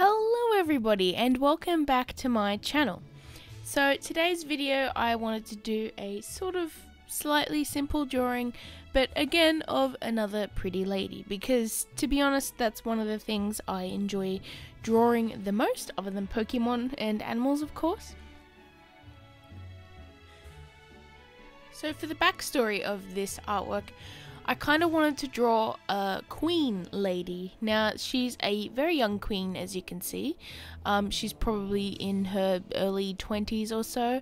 Hello everybody and welcome back to my channel. So today's video I wanted to do a sort of slightly simple drawing, but again of another pretty lady, because to be honest that's one of the things I enjoy drawing the most, other than Pokemon and animals of course. So for the backstory of this artwork, I kind of wanted to draw a queen lady. Now, she's a very young queen, as you can see. She's probably in her early 20s or so.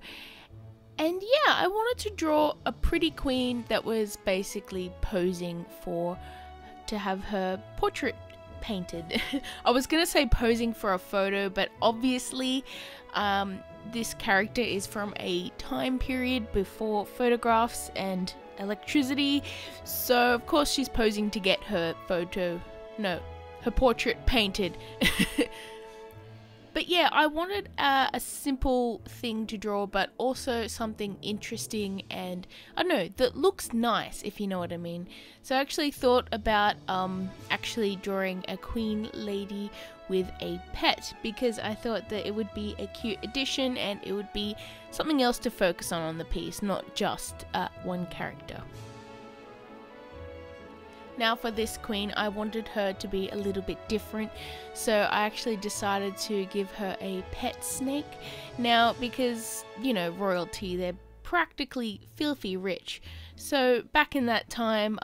And yeah, I wanted to draw a pretty queen that was basically posing to have her portrait painted. I was going to say posing for a photo, but obviously this character is from a time period before photographs and electricity, so of course she's posing to get her portrait painted. But yeah, I wanted a simple thing to draw, but also something interesting and I don't know, that looks nice, if you know what I mean. So I actually thought about actually drawing a queen lady with a pet, because I thought that it would be a cute addition and it would be something else to focus on the piece, not just one character. Now for this queen, I wanted her to be a little bit different, so I actually decided to give her a pet snake. Now, because, you know, royalty, they're practically filthy rich, so back in that time,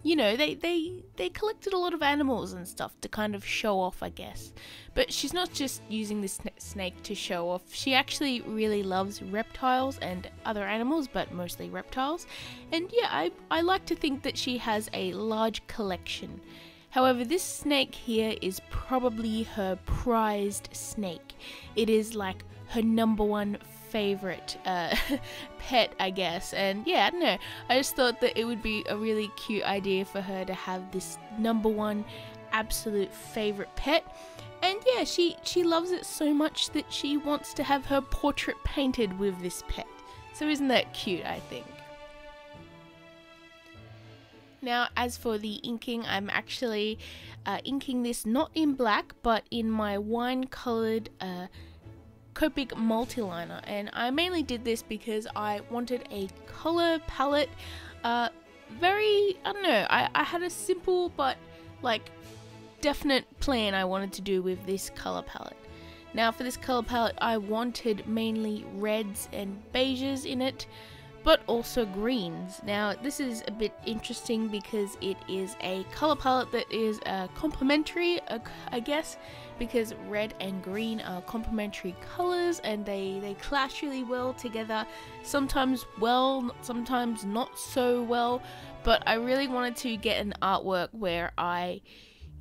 you know, they collected a lot of animals and stuff to kind of show off, I guess. But she's not just using this snake to show off. She actually really loves reptiles and other animals, but mostly reptiles. And yeah, I like to think that she has a large collection. However, this snake here is probably her prized snake. It is like her #1 favorite pet, I guess. And yeah, I don't know, I just thought that it would be a really cute idea for her to have this #1 absolute favorite pet. And yeah, she loves it so much that she wants to have her portrait painted with this pet. So isn't that cute, I think? Now, as for the inking, I'm actually inking this not in black, but in my wine-coloured Copic Multiliner, and I mainly did this because I wanted a color palette, I don't know, I had a simple but like definite plan I wanted to do with this color palette. Now for this color palette I wanted mainly reds and beiges in it, but also greens. Now this is a bit interesting because it is a color palette that is complementary, I guess, because red and green are complementary colors and they clash really well together. Sometimes well, sometimes not so well, but I really wanted to get an artwork where I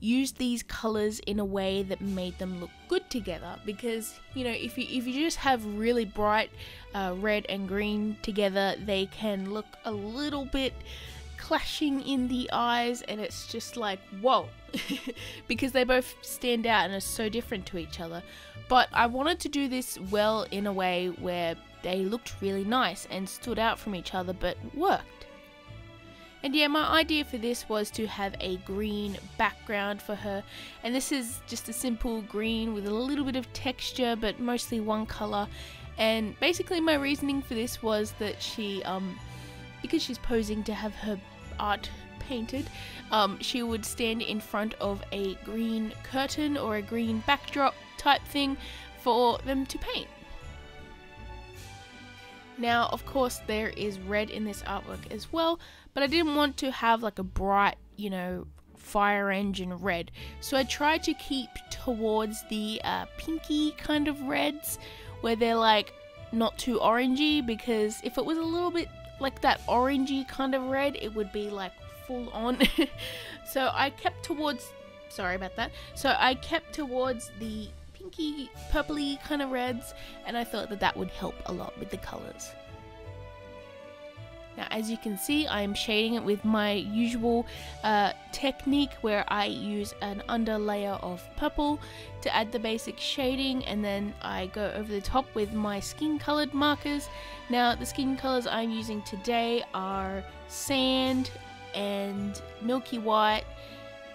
used these colors in a way that made them look good together, because you know, if you just have really bright red and green together, they can look a little bit clashing in the eyes, and it's just like whoa, because they both stand out and are so different to each other. But I wanted to do this well in a way where they looked really nice and stood out from each other but worked. And yeah, my idea for this was to have a green background for her, and this is just a simple green with a little bit of texture but mostly one color. And basically my reasoning for this was that she because she's posing to have her art painted, she would stand in front of a green curtain or a green backdrop type thing for them to paint. Now of course there is red in this artwork as well, but I didn't want to have like a bright, you know, fire engine red, so I tried to keep towards the pinky kind of reds, where they're like not too orangey, because if it was a little bit like that orangey kind of red, it would be like full on. So I kept towards, sorry about that, so I kept towards the pinky purpley kind of reds, and I thought that that would help a lot with the colors. Now as you can see, I am shading it with my usual technique, where I use an underlayer of purple to add the basic shading, and then I go over the top with my skin colored markers. Now the skin colors I'm using today are sand and milky white,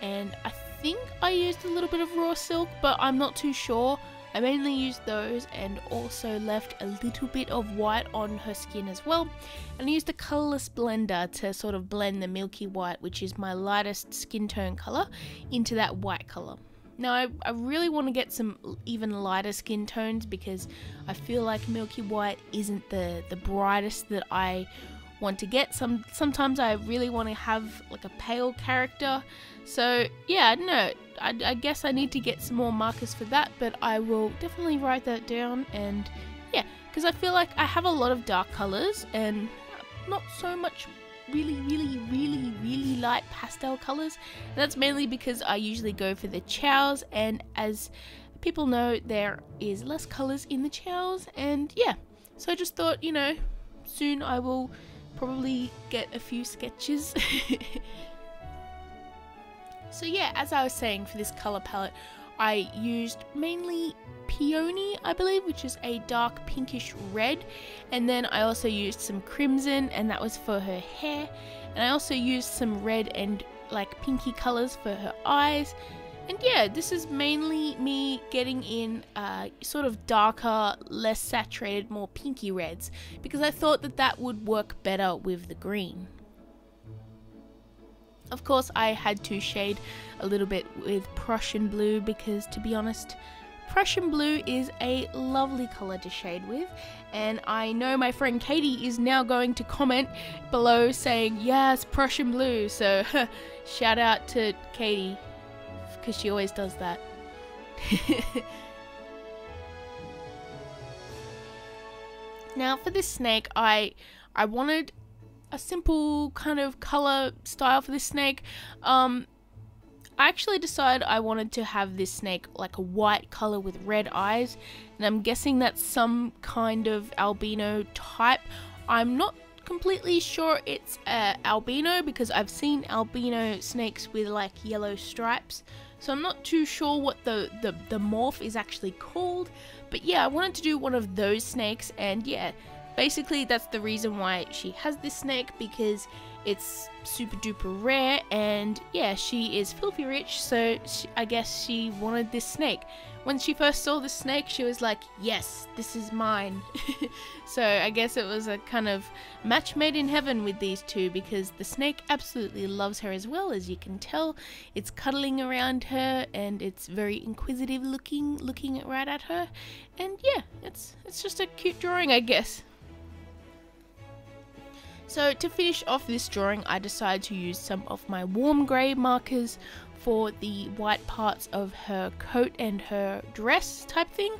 and I think I used a little bit of raw silk, but I'm not too sure. I mainly used those and also left a little bit of white on her skin as well. And I used a colourless blender to sort of blend the milky white, which is my lightest skin tone colour, into that white colour. Now I really want to get some even lighter skin tones because I feel like milky white isn't the brightest that I want to get. Sometimes I really want to have like a pale character. So yeah, I don't know. I guess I need to get some more markers for that, but I will definitely write that down. And yeah, because I feel like I have a lot of dark colors and not so much really light pastel colors. And that's mainly because I usually go for the chows, and as people know, there is less colors in the chows. And yeah, so I just thought, you know, soon I will probably get a few sketches. So yeah, as I was saying, for this color palette I used mainly peony, I believe, which is a dark pinkish red, and then I also used some crimson, and that was for her hair, and I also used some red and like pinky colors for her eyes. And yeah, this is mainly me getting in sort of darker, less saturated, more pinky reds, because I thought that that would work better with the green. Of course, I had to shade a little bit with Prussian blue because, to be honest, Prussian blue is a lovely color to shade with, and I know my friend Katie is now going to comment below saying, yes, Prussian blue, so shout out to Katie, because she always does that. Now for this snake, I wanted a simple kind of color style for this snake. I actually decided I wanted to have this snake like a white color with red eyes, and I'm guessing that's some kind of albino type. I'm not completely sure it's albino because I've seen albino snakes with like yellow stripes, so I'm not too sure what the morph is actually called. But yeah, I wanted to do one of those snakes, and yeah, basically that's the reason why she has this snake, because it's super duper rare, and yeah, she is filthy rich, so I guess she wanted this snake. When she first saw the snake, she was like, yes, this is mine. So I guess it was a kind of match made in heaven with these two, because the snake absolutely loves her as well, as you can tell. It's cuddling around her, and it's very inquisitive looking right at her. And yeah, it's just a cute drawing, I guess. So to finish off this drawing, I decided to use some of my warm grey markers for the white parts of her coat and her dress type thing.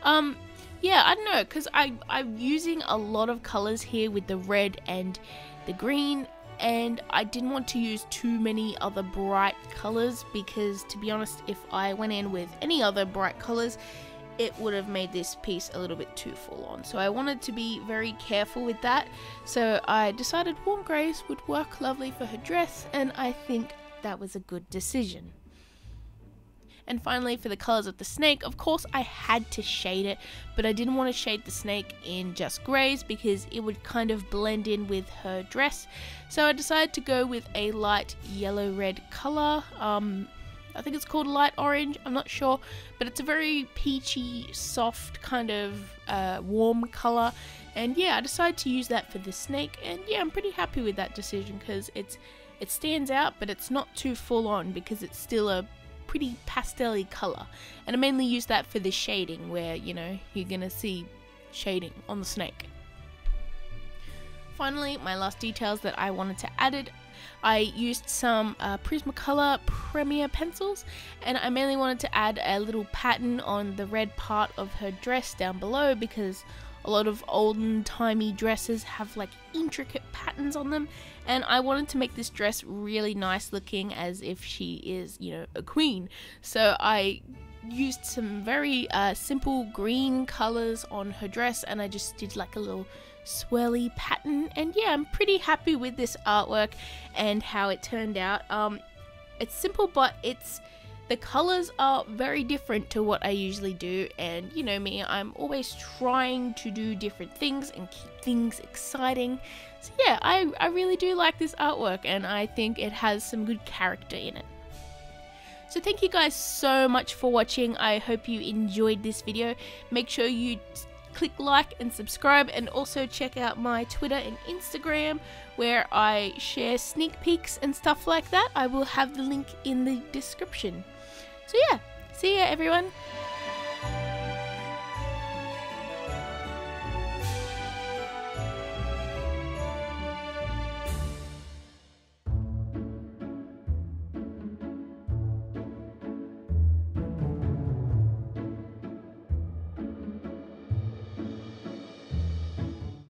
Yeah, I don't know, because I'm using a lot of colours here with the red and the green, and I didn't want to use too many other bright colours, because to be honest, if I went in with any other bright colours, it would have made this piece a little bit too full on. So I wanted to be very careful with that. So I decided warm greys would work lovely for her dress, and I think that was a good decision. And finally, for the colors of the snake, of course I had to shade it, but I didn't want to shade the snake in just greys because it would kind of blend in with her dress. So I decided to go with a light yellow red color. I think it's called light orange, I'm not sure, but it's a very peachy, soft kind of warm color. And yeah, I decided to use that for the snake, and yeah, I'm pretty happy with that decision because it stands out, but it's not too full on because it's still a pretty pastel-y color. And I mainly use that for the shading, where, you know, you're gonna see shading on the snake. Finally, my last details that I wanted to add, I used some Prismacolor Premier pencils, and I mainly wanted to add a little pattern on the red part of her dress down below, because a lot of olden-timey dresses have like intricate patterns on them, and I wanted to make this dress really nice looking, as if she is, you know, a queen. So I used some very simple green colors on her dress, and I just did like a little swirly pattern. And yeah, I'm pretty happy with this artwork and how it turned out. It's simple, but the colors are very different to what I usually do, and you know me, I'm always trying to do different things and keep things exciting. So yeah, I really do like this artwork, and I think it has some good character in it. So thank you guys so much for watching. I hope you enjoyed this video. Make sure you click like and subscribe, and also check out my Twitter and Instagram where I share sneak peeks and stuff like that. I will have the link in the description. So yeah, see ya everyone.